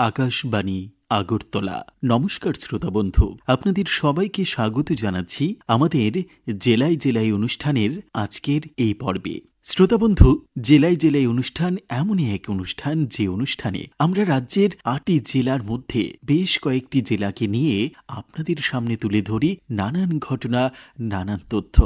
আকাশবাণী আগরতলা। নমস্কার শ্রোতা বন্ধু, আপনাদের সবাইকে স্বাগত জানাচ্ছি আমাদের জেলায় জেলায় অনুষ্ঠানের আজকের এই পর্বে। শ্রোতা বন্ধু, জেলায় জেলায় অনুষ্ঠান এমনই এক অনুষ্ঠান যে অনুষ্ঠানে আমরা রাজ্যের ৮টি জেলার মধ্যে বেশ কয়েকটি জেলাকে নিয়ে আপনাদের সামনে তুলে ধরি নানান ঘটনা, নানান তথ্য।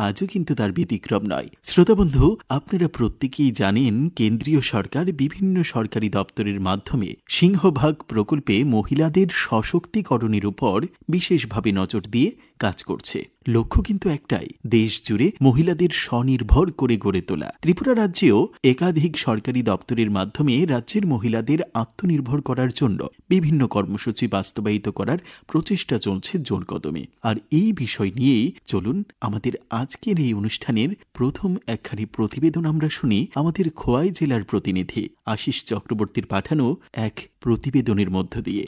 আজও কিন্তু তার ব্যতিক্রম নয়। শ্রোতা বন্ধু, আপনারা প্রত্যেকেই জানেন কেন্দ্রীয় সরকার বিভিন্ন সরকারি দপ্তরের মাধ্যমে সিংহভাগ প্রকল্পে মহিলাদের সশক্তিকরণের উপর বিশেষভাবে নজর দিয়ে কাজ করছে। লক্ষ্য কিন্তু একটাই, দেশ জুড়ে মহিলাদের স্বনির্ভর করে গড়ে তোলা। ত্রিপুরা রাজ্যেও একাধিক সরকারি দপ্তরের মাধ্যমে রাজ্যের মহিলাদের আত্মনির্ভর করার জন্য বিভিন্ন কর্মসূচি বাস্তবায়িত করার প্রচেষ্টা চলছে জোর কদমে। আর এই বিষয় নিয়েই চলুন আমাদের আজকের এই অনুষ্ঠানের প্রথম একখানি প্রতিবেদন আমরা শুনি আমাদের খোয়াই জেলার প্রতিনিধি আশিস চক্রবর্তীর পাঠানো এক প্রতিবেদনের মধ্য দিয়ে।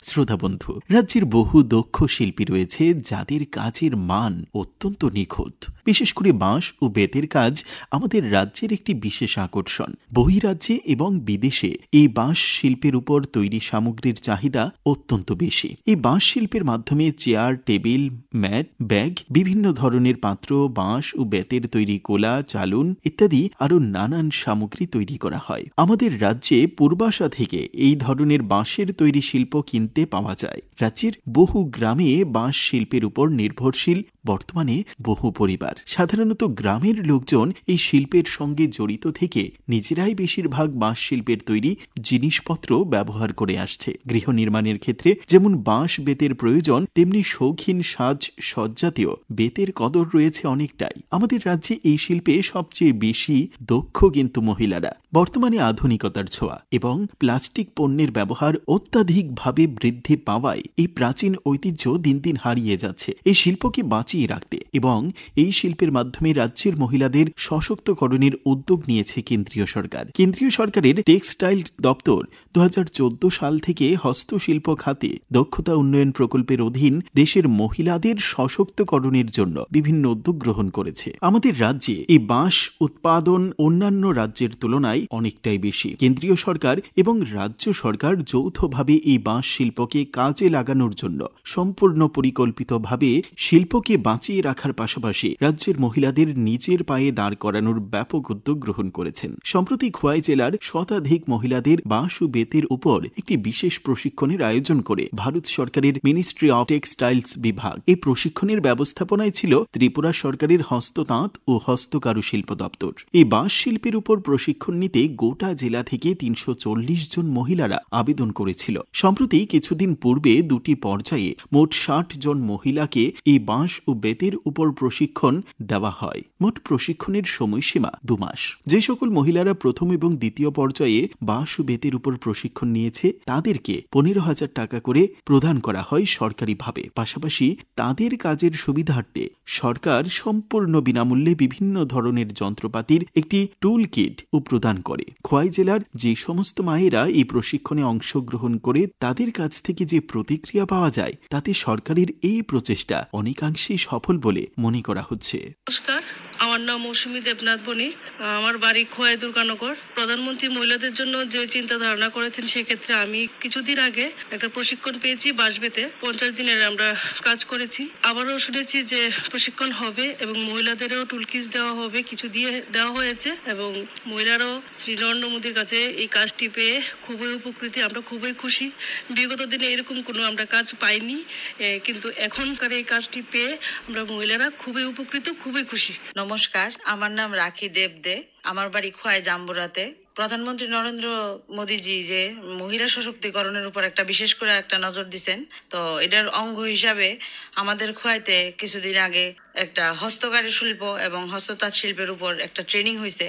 শ্রোতা বন্ধু, রাজ্যের বহু দক্ষ শিল্পী রয়েছে যাদের কাজের মান অত্যন্ত নিখুঁত। বিশেষ করে বাঁশ ও বেতের কাজ আমাদের রাজ্যের একটি বিশেষ আকর্ষণ। বহিরাজ্যে এবং বিদেশে এই বাঁশ শিল্পের উপর তৈরি সামগ্রীর চাহিদা অত্যন্ত বেশি। এই বাঁশ শিল্পের মাধ্যমে চেয়ার, টেবিল, ম্যাট, ব্যাগ, বিভিন্ন ধরনের পাত্র, বাঁশ ও বেতের তৈরি কোলা, চালুন ইত্যাদি আরো নানান সামগ্রী তৈরি করা হয়। আমাদের রাজ্যে পূর্বাশা থেকে এই ধরনের বাঁশের তৈরি শিল্প কিনতে পাওয়া যায়। রাজ্যের বহু গ্রামে বাঁশ শিল্পের উপর নির্ভরশীল বর্তমানে বহু পরিবার। সাধারণত গ্রামের লোকজন এই শিল্পের সঙ্গে জড়িত থেকে নিজেরাই বেশিরভাগ বাঁশ শিল্পের তৈরি জিনিসপত্র ব্যবহার করে আসছে। গৃহ নির্মাণের ক্ষেত্রে যেমন বাঁশ বেতের প্রয়োজন, তেমনি শৌখিন সাজ সজ্জাতেও বেতের কদর রয়েছে অনেকটাই। আমাদের রাজ্যে এই শিল্পে সবচেয়ে বেশি দক্ষ কিন্তু মহিলারা। বর্তমানে আধুনিকতার ছোঁয়া এবং প্লাস্টিক পণ্যের ব্যবহার অত্যাধিকভাবে বৃদ্ধি পাওয়ায় এই প্রাচীন ঐতিহ্য দিন দিন হারিয়ে যাচ্ছে। এই শিল্পকে বাঁচিয়ে রাখতে এবং এই শিল্পের মাধ্যমে রাজ্যের মহিলাদের সশক্তকরণের উদ্যোগ নিয়েছে কেন্দ্রীয় সরকার। কেন্দ্রীয় সরকারের টেক্সটাইল দপ্তর ২০১৪ সাল থেকে হস্তশিল্প খাতে দক্ষতা উন্নয়ন প্রকল্পের অধীন দেশের মহিলাদের সশক্তকরণের জন্য বিভিন্ন উদ্যোগ গ্রহণ করেছে। আমাদের রাজ্যে এই বাঁশ উৎপাদন অন্যান্য রাজ্যের তুলনায় অনেকটাই বেশি। কেন্দ্রীয় সরকার এবং রাজ্য সরকার যৌথভাবে এই বাঁশ শিল্পকে কাজে লাগানোর জন্য সম্পূর্ণ পরিকল্পিতভাবে শিল্পকে বাঁচিয়ে রাখার পাশাপাশি রাজ্যের মহিলাদের নিজের পায়ে দাঁড় করানোর ব্যাপক উদ্যোগ গ্রহণ করেছেন। সম্প্রতি খোয়াই জেলার শতাধিক মহিলাদের বাঁশ ও বেতের উপর একটি বিশেষ প্রশিক্ষণের আয়োজন করে ভারত সরকারের মিনিস্ট্রি অফ টেক্সটাইলস বিভাগ। এই প্রশিক্ষণের ব্যবস্থাপনায় ছিল ত্রিপুরা সরকারের হস্ততাঁত ও হস্তকারু শিল্প দপ্তর। এই বাঁশ শিল্পের উপর প্রশিক্ষণ নিতে গোটা জেলা থেকে ৩৪০ জন মহিলারা আবেদন করেছিল। সম্প্রতি কিছুদিন পূর্বে দুটি পর্যায়ে মোট ৬০ জন মহিলাকে এই বাঁশ ও বেতের উপর প্রশিক্ষণ দেওয়া হয়। মোট প্রশিক্ষণের সময়সীমা ২ মাস। যে সকল মহিলারা প্রথম এবং দ্বিতীয় পর্যায়ে বাঁশ ও বেতের উপর প্রশিক্ষণ নিয়েছে তাদেরকে ১৫,০০০ টাকা করে প্রদান করা হয় সরকারিভাবে। পাশাপাশি তাদের কাজের সুবিধার্থে সরকার সম্পূর্ণ বিনামূল্যে বিভিন্ন ধরনের যন্ত্রপাতির একটি টুল কিট ও প্রদান করে। খোয়াই জেলার যে সমস্ত মায়েরা এই প্রশিক্ষণে অংশগ্রহণ করে তাদের কাছ থেকে যে প্রতিক্রিয়া পাওয়া যায় তাতে সরকারের এই প্রচেষ্টা অনেকাংশেই সফল বলে মনে করা হচ্ছে। নমস্কার, আমার নাম মৌসুমী দেবনাথ বণিক। আমার বাড়ি খোয়াই দুর্গানগর। প্রধানমন্ত্রী মহিলাদের জন্য যে চিন্তা ধারণা করেছেন সেক্ষেত্রে আমি কিছুদিন আগে একটা প্রশিক্ষণ পেয়েছি বাঁশ বেতে। ৫০ দিনের আমরা কাজ করেছি। আবারও শুনেছি যে প্রশিক্ষণ হবে এবং মহিলাদেরও টুলকিট দেওয়া হবে, কিছু দিয়ে দেওয়া হয়েছে এবং মহিলারাও শ্রী নরেন্দ্র মোদীর কাছে এই কাজটি পেয়ে খুবই উপকৃত। আমরা খুবই খুশি। বিগত দিনে এরকম কোনো আমরা কাজ পাইনি, কিন্তু এখনকার এই কাজটি পেয়ে আমরা মহিলারা খুবই উপকৃত, খুবই খুশি। নমস্কার, আমার নাম রাখি দেব দে। আমার বাড়ি খোয়াই জাম্বুরাতে। প্রধানমন্ত্রী নরেন্দ্র মোদীজি যে মহিলা সশক্তিকরণের উপর একটা বিশেষ করে একটা নজর দিচ্ছেন, তো এটার অঙ্গ হিসাবে আমাদের খোয়াইতে কিছুদিন আগে একটা হস্তকারী শিল্প এবং হস্ততাঁত শিল্পের উপর একটা ট্রেনিং হয়েছে।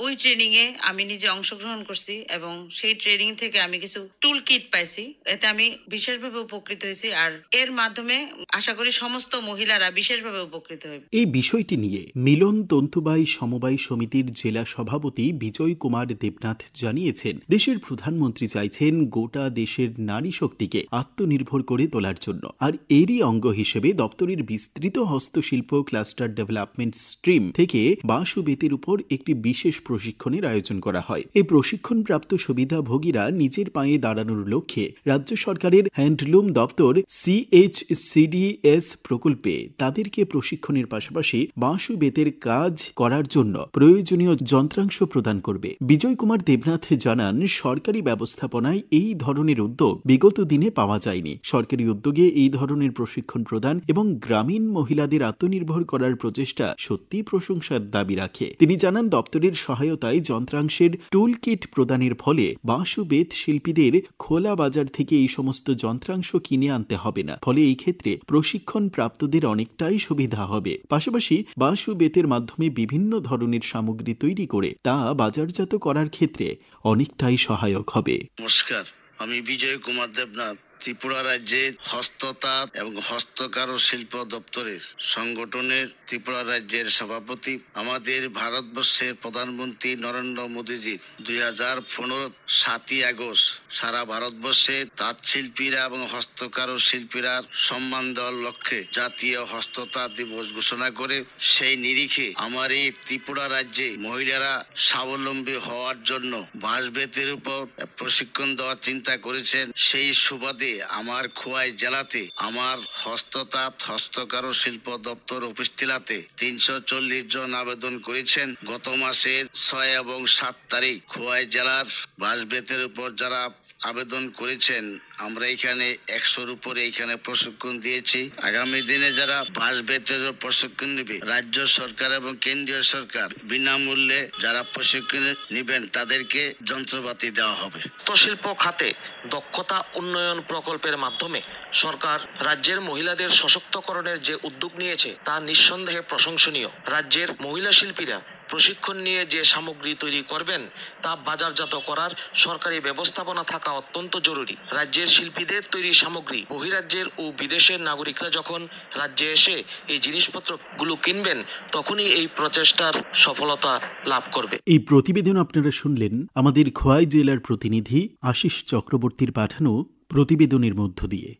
ওই ট্রেনিং এ আমি নিজে অংশগ্রহণ করছি এবং সেই ট্রেনিং থেকে আমি কিছু টুল কিট পাইছি। এতে আমি বিশেষভাবে উপকৃত হয়েছি। আর এর মাধ্যমে আশা করি সমস্ত মহিলারা বিশেষভাবে উপকৃত হবে। এই বিষয়টি নিয়ে মিলন তন্তুবাই সমবায় সমিতির জেলা সভাপতি বিজয় কুমার দেবনাথ জানিয়েছেন, দেশের প্রধানমন্ত্রী চাইছেন গোটা দেশের নারী শক্তিকে আত্মনির্ভর করে তোলার জন্য। আর এরই অঙ্গ হিসেবে দপ্তরের বিস্তৃত হস্তশিল্প শিল্প ক্লাস্টার ডেভেলপমেন্ট স্ট্রিম থেকে বাঁশ ও বেতের উপর একটি বিশেষ প্রশিক্ষণের আয়োজন করা হয়। এই প্রশিক্ষণপ্রাপ্ত সুবিধাভোগীরা নিজের পায়ে দাঁড়ানোর লক্ষ্যে রাজ্য সরকারের হ্যান্ডলুম দপ্তর CHCDS প্রকল্পে তাদেরকে প্রশিক্ষণের পাশাপাশি বাঁশ ও বেতের কাজ করার জন্য প্রয়োজনীয় যন্ত্রাংশ প্রদান করবে। বিজয় কুমার দেবনাথ জানান, সরকারি ব্যবস্থাপনায় এই ধরনের উদ্যোগ বিগত দিনে পাওয়া যায়নি। সরকারি উদ্যোগে এই ধরনের প্রশিক্ষণ প্রদান এবং গ্রামীণ মহিলাদের আত্মনির্ভর করার প্রচেষ্টা সত্যি প্রশংসার দাবি রাখে। তিনি জানান, দপ্তরের সহায়তায় যন্ত্রাংশের টুল কিট প্রদানের ফলে বাঁশ ও বেত শিল্পীদের খোলা বাজার থেকে এই সমস্ত যন্ত্রাংশ কিনে আনতে হবে না। ফলে এই ক্ষেত্রে প্রশিক্ষণ প্রাপ্তদের অনেকটাই সুবিধা হবে। পাশাপাশি বাঁশ ও বেতের মাধ্যমে বিভিন্ন ধরনের সামগ্রী তৈরি করে তা বাজারজাত করার ক্ষেত্রে অনেকটাই সহায়ক হবে। নমস্কার, আমি বিজয় কুমার দেবনাথ, ত্রিপুরা রাজ্যের হস্ততাঁত এবং হস্তকার শিল্প দপ্তরের সংগঠনের ত্রিপুরা রাজ্যের সভাপতি। আমাদের ভারতবর্ষের প্রধানমন্ত্রী নরেন্দ্র মোদীজির 2015 7ই আগস্ট সারা ভারতবর্ষে তাঁত শিল্পীরা এবং হস্তকার শিল্পীরা সম্মান দেওয়ার লক্ষ্যে জাতীয় হস্ততাঁত দিবস ঘোষণা করে সেই নিরিখে আমার এই ত্রিপুরা রাজ্যে মহিলারা স্বাবলম্বী হওয়ার জন্য বাঁশ বেতের উপর প্রশিক্ষণ দেওয়ার চিন্তা করেছেন। সেই সুবাদে আমার খোয়াই জেলাতে আমার হস্ততাঁত হস্তকার শিল্প দপ্তর অফিস টিলাতে 340 জন আবেদন করেছেন। গত মাসের 6 এবং 7 তারিখ খোয়াই জেলার বাঁশ বেতের উপর যারা আবেদন করেছেন আমরা এখানে 100-র উপরে এখানে প্রশিক্ষণ দিয়েছি। আগামী দিনে যারা বাঁশ বেতের প্রশিক্ষণ নেবে রাজ্য সরকার এবং কেন্দ্রীয় সরকার বিনামূল্যে যারা প্রশিক্ষণ নেবেন তাদেরকে যন্ত্রপাতি দেওয়া হবে। হস্তশিল্প খাতে দক্ষতা উন্নয়ন প্রকল্পের মাধ্যমে সরকার রাজ্যের মহিলাদের সশক্তকরণের যে উদ্যোগ নিয়েছে তা নিঃসন্দেহে প্রশংসনীয়। রাজ্যের মহিলা শিল্পীরা প্রশিক্ষণ নিয়ে যে সামগ্রী তৈরি করবেন তা বাজারজাত করার সরকারি ব্যবস্থাপনা থাকা অত্যন্ত জরুরি। রাজ্যের শিল্পীদের তৈরি সামগ্রী বহিরাজ্যের ও বিদেশের নাগরিকরা যখন রাজ্যে এসে এই জিনিসপত্রগুলো কিনবেন তখনই এই প্রচেষ্টার সফলতা লাভ করবে। এই প্রতিবেদন আপনারা শুনলেন আমাদের খোয়াই জেলার প্রতিনিধি আশিস চক্রবর্তীর পাঠানো প্রতিবেদনের মধ্য দিয়ে।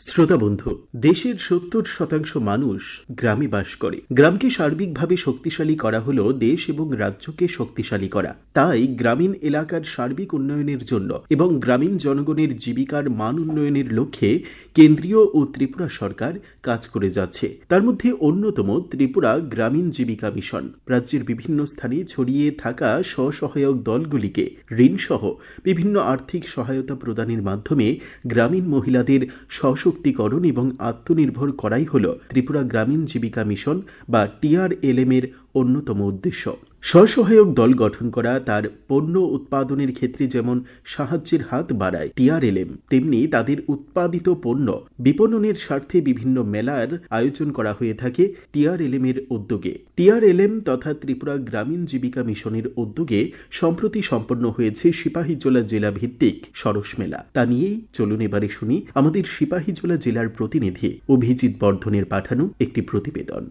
শ্রোতা বন্ধু, দেশের 70% মানুষ গ্রামে বাস করে। গ্রামকে সার্বিকভাবে শক্তিশালী করা হলো দেশ এবং রাজ্যকে শক্তিশালী করা। তাই গ্রামীণ এলাকার সার্বিক উন্নয়নের জন্য এবং গ্রামীণ জনগণের জীবিকার মান উন্নয়নের লক্ষ্যে কেন্দ্রীয় ও ত্রিপুরা সরকার কাজ করে যাচ্ছে। তার মধ্যে অন্যতম ত্রিপুরা গ্রামীণ জীবিকা মিশন। রাজ্যের বিভিন্ন স্থানে ছড়িয়ে থাকা স্বসহায়ক দলগুলিকে ঋণসহ বিভিন্ন আর্থিক সহায়তা প্রদানের মাধ্যমে গ্রামীণ মহিলাদের সশক্তিকরণ এবং আত্মনির্ভর করাই হল ত্রিপুরা গ্রামীণ জীবিকা মিশন বা TRLM এর অন্যতম উদ্দেশ্য। স্বসহায়ক দল গঠন করা তার পণ্য উৎপাদনের ক্ষেত্রে যেমন সাহায্যের হাত বাড়ায় TRLM, তেমনি তাদের উৎপাদিত পণ্য বিপণনের স্বার্থে বিভিন্ন মেলার আয়োজন করা হয়ে থাকে TRLM এর উদ্যোগে। TRLM তথা ত্রিপুরা গ্রামীণ জীবিকা মিশনের উদ্যোগে সম্প্রতি সম্পন্ন হয়েছে সিপাহীজলা জেলা ভিত্তিক সরস মেলা। তা নিয়েই চলুন এবারে শুনি আমাদের সিপাহীজলা জেলার প্রতিনিধি অভিজিৎ বর্ধনের পাঠানো একটি প্রতিবেদন।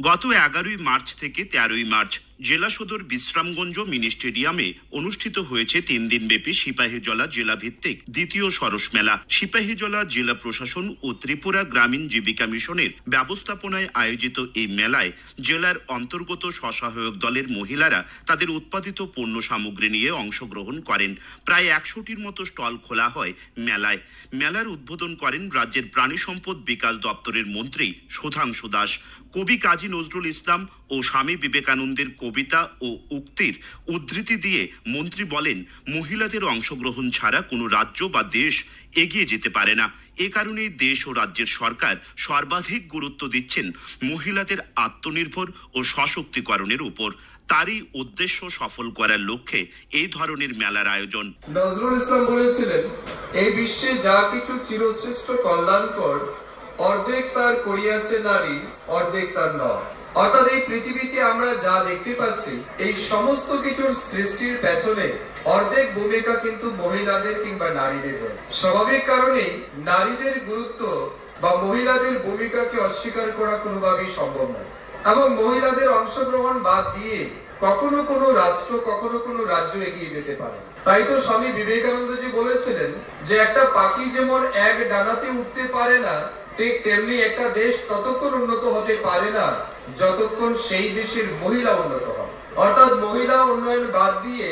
গত 11ই মার্চ থেকে 13ই মার্চ জেলা সদর বিশ্রামগঞ্জ মিনি স্টেডিয়ামে অনুষ্ঠিত হয়েছে 3 দিনব্যাপী সিপাহীজলা জেলা ভিত্তিক দ্বিতীয় সরস মেলা। সিপাহীজলা জেলা প্রশাসন ও ত্রিপুরা গ্রামীণ জীবিকা মিশনের ব্যবস্থাপনায় আয়োজিত এই মেলায় জেলার অন্তর্গত স্বসহায়ক দলের মহিলারা তাদের উৎপাদিত পণ্য সামগ্রী নিয়ে অংশগ্রহণ করেন। প্রায় 100টির মতো স্টল খোলা হয় মেলায়। মেলার উদ্বোধন করেন রাজ্যের প্রাণী সম্পদ বিকাশ দপ্তরের মন্ত্রী সুধাংশু দাস। কবি কাজী নজরুল ইসলাম ও স্বামী বিবেকানন্দের কবিতা ও উক্তির উদ্ধৃতি দিয়ে মন্ত্রী বলেন, মহিলাদের অংশগ্রহণ ছাড়া কোনো রাজ্য বা দেশ এগিয়ে যেতে পারে না। এ কারণেই দেশ ও রাজ্যের সরকার সর্বাধিক গুরুত্ব দিচ্ছেন মহিলাদের আত্মনির্ভর ও সশক্তিকরণের উপর। তারই উদ্দেশ্য সফল করার লক্ষ্যে এই ধরনের মেলার আয়োজন। নজরুল ইসলাম বলেছিলেন, এই বিশ্বে যা কিছু চিরশ্রেষ্ঠ কল্যাণকর অর্ধেক তার করিয়াছে নারী, অর্ধেক তার নয়। অর্থাৎ এই পৃথিবীতে আমরা যা দেখতে পাচ্ছি এই সমস্ত কিছুর সৃষ্টির পেছনে অর্ধেক ভূমিকা কিন্তু মহিলাদের কিংবা নারীদের। স্বাভাবিক কারণে নারীদের গুরুত্ব বা মহিলাদের ভূমিকাকে অস্বীকার করা কোনোভাবেই সম্ভব নয় এবং মহিলাদের অংশগ্রহণ বাদ দিয়ে কখনো কোনো রাষ্ট্র কখনো কোনো রাজ্য এগিয়ে যেতে পারে। তাই তো স্বামী বিবেকানন্দজি বলেছিলেন যে একটা পাখি যেমন এক ডানাতে উঠতে পারে না, ঠিক তেমনি একটা দেশ ততক্ষণ উন্নত হতে পারে না যতক্ষণ সেই দেশের মহিলা উন্নত হয়। অর্থাৎ মহিলা উন্নয়ন বাদ দিয়ে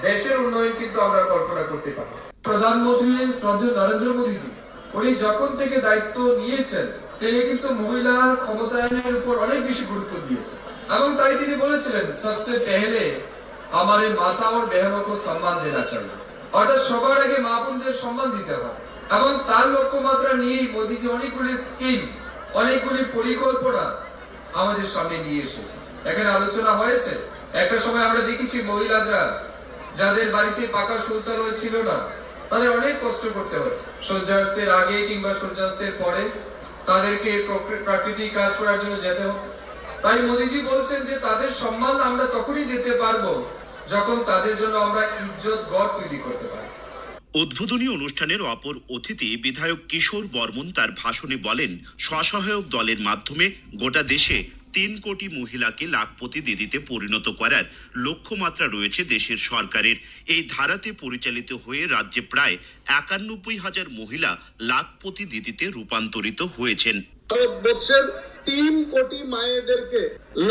দেশের উন্নয়ন কিন্তু আমরা কল্পনা করতে পারি। প্রধানমন্ত্রী শ্রদ্ধেয় নরেন্দ্র মোদীজি উনি যখন থেকে দায়িত্ব নিয়েছেন তিনি কিন্তু মহিলা ক্ষমতায়নের উপর অনেক বেশি গুরুত্ব দিয়েছেন এবং তাই তিনি বলেছিলেন সবসে পেহলে हमारे माता और बहनों को सम्मान देना चाहिए। অর্থাৎ সবার আগে মা বোনদের সম্মান দিতে হবে এবং তার লক্ষ্যমাত্রা নিয়েই মোদীজি অনেকগুলি স্কিম অনেকগুলি পরিকল্পনা আমাদের সামনে নিয়ে এসেছে। এখানে আলোচনা হয়েছে, একটা সময় আমরা দেখেছি মহিলারা যাদের বাড়িতে পাকা শৌচালয় ছিল না তাদের অনেক কষ্ট করতে হচ্ছে, সূর্যাস্তের আগে কিংবা সূর্যাস্তের পরে তাদেরকে প্রাকৃতিক কাজ করার জন্য যেতে হবে। তাই মোদীজি বলছেন যে তাদের সম্মান আমরা তখনই দিতে পারবো যখন তাদের জন্য আমরা ইজ্জত গড় তৈরি করতে পারি। উদ্বোধনী অনুষ্ঠানের অপর অতিথি বিধায়ক কিশোর বর্মন তার ভাষণে বলেন, স্বসহায়ক দলের মাধ্যমে গোটা দেশে 3 কোটি মহিলাকে লাখপতি দিদিতে পরিণত করার লক্ষ্যমাত্রা রয়েছে দেশের সরকারের। এই ধারাতে পরিচালিত হয়ে রাজ্যে প্রায় 91,000 মহিলা লাখপতি দিদিতে রূপান্তরিত হয়েছেন। 3 কোটি মায়েদেরকে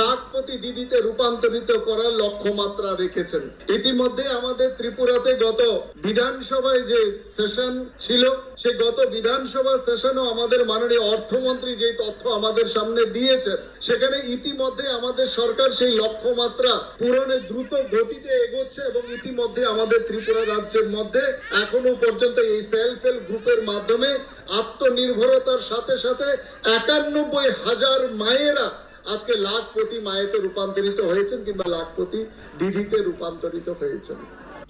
লাখপতি দিদিতে রূপান্তরিত করার লক্ষ্যমাত্রা রেখেছেন। ইতিমধ্যে আমাদের ত্রিপুরাতে গত বিধানসভায় যে সেশন ছিল, সে গত বিধানসভা সেশনও আমাদের মাননীয় অর্থমন্ত্রী যে তথ্য আমাদের সামনে দিয়েছেন, সেখানে ইতিমধ্যে আমাদের সরকার সেই লক্ষ্যমাত্রা পূরণে দ্রুত গতিতে এগোচ্ছে এবং ইতিমধ্যে আমাদের ত্রিপুরা রাজ্যের মধ্যে এখনো পর্যন্ত এই সেলফ হেল্প গ্রুপের মাধ্যমে আত্মনির্ভরতার সাথে সাথে 91,000 মায়েরা আজকে লাখপতি মায়েতে রূপান্তরিত হয়েছেন কিংবা লাখপতি দিদিতে রূপান্তরিত হয়েছেন।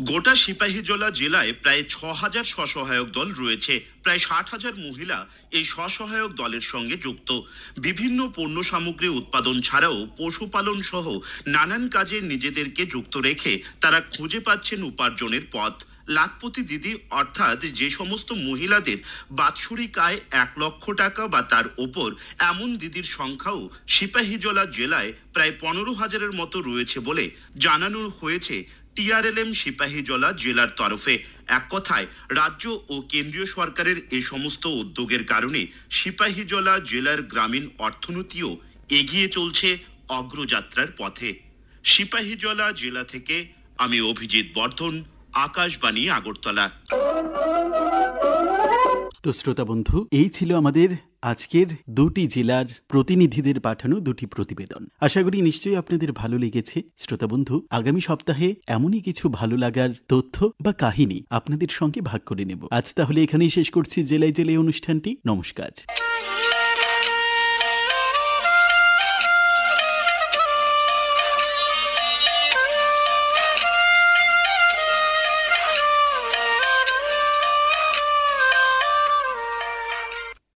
গোটা সিপাহীজলা জেলায় প্রায় 6,000 স্বসহায়ক দল রয়েছে। প্রায় 60,000 মহিলা এই স্বসহায়ক দলের সঙ্গে যুক্ত। বিভিন্ন পণ্য সামগ্রী উৎপাদন ছাড়াও পশুপালন সহ নানান কাজে নিজেদেরকে যুক্ত রেখে তারা খুঁজে পাচ্ছেন উপার্জনের পথ। লাখপতি দিদি অর্থাৎ যে সমস্ত মহিলাদের বাৎসরিক আয় 1 লক্ষ টাকা বা তার ওপর, এমন দিদির সংখ্যাও সিপাহীজলা জেলায় প্রায় 15,000-এর মতো রয়েছে বলে জানানো হয়েছে TRLM সিপাহীজলা জেলার তরফে। এক কথায় রাজ্য ও কেন্দ্রীয় সরকারের এই সমস্ত উদ্যোগের কারণে সিপাহীজলা জেলার গ্রামীণ অর্থনীতিও এগিয়ে চলছে অগ্রযাত্রার পথে। সিপাহীজলা জেলা থেকে আমি অভিজিৎ বর্ধন, আকাশবাণী আগরতলা। তো শ্রোতা বন্ধু, এই ছিল আমাদের আজকের 2টি জেলার প্রতিনিধিদের পাঠানো 2টি প্রতিবেদন। আশা করি নিশ্চয়ই আপনাদের ভালো লেগেছে। শ্রোতা বন্ধু, আগামী সপ্তাহে এমনই কিছু ভালো লাগার তথ্য বা কাহিনী আপনাদের সঙ্গে ভাগ করে নেব। আজ তাহলে এখানেই শেষ করছি জেলায় জেলায় অনুষ্ঠানটি। নমস্কার।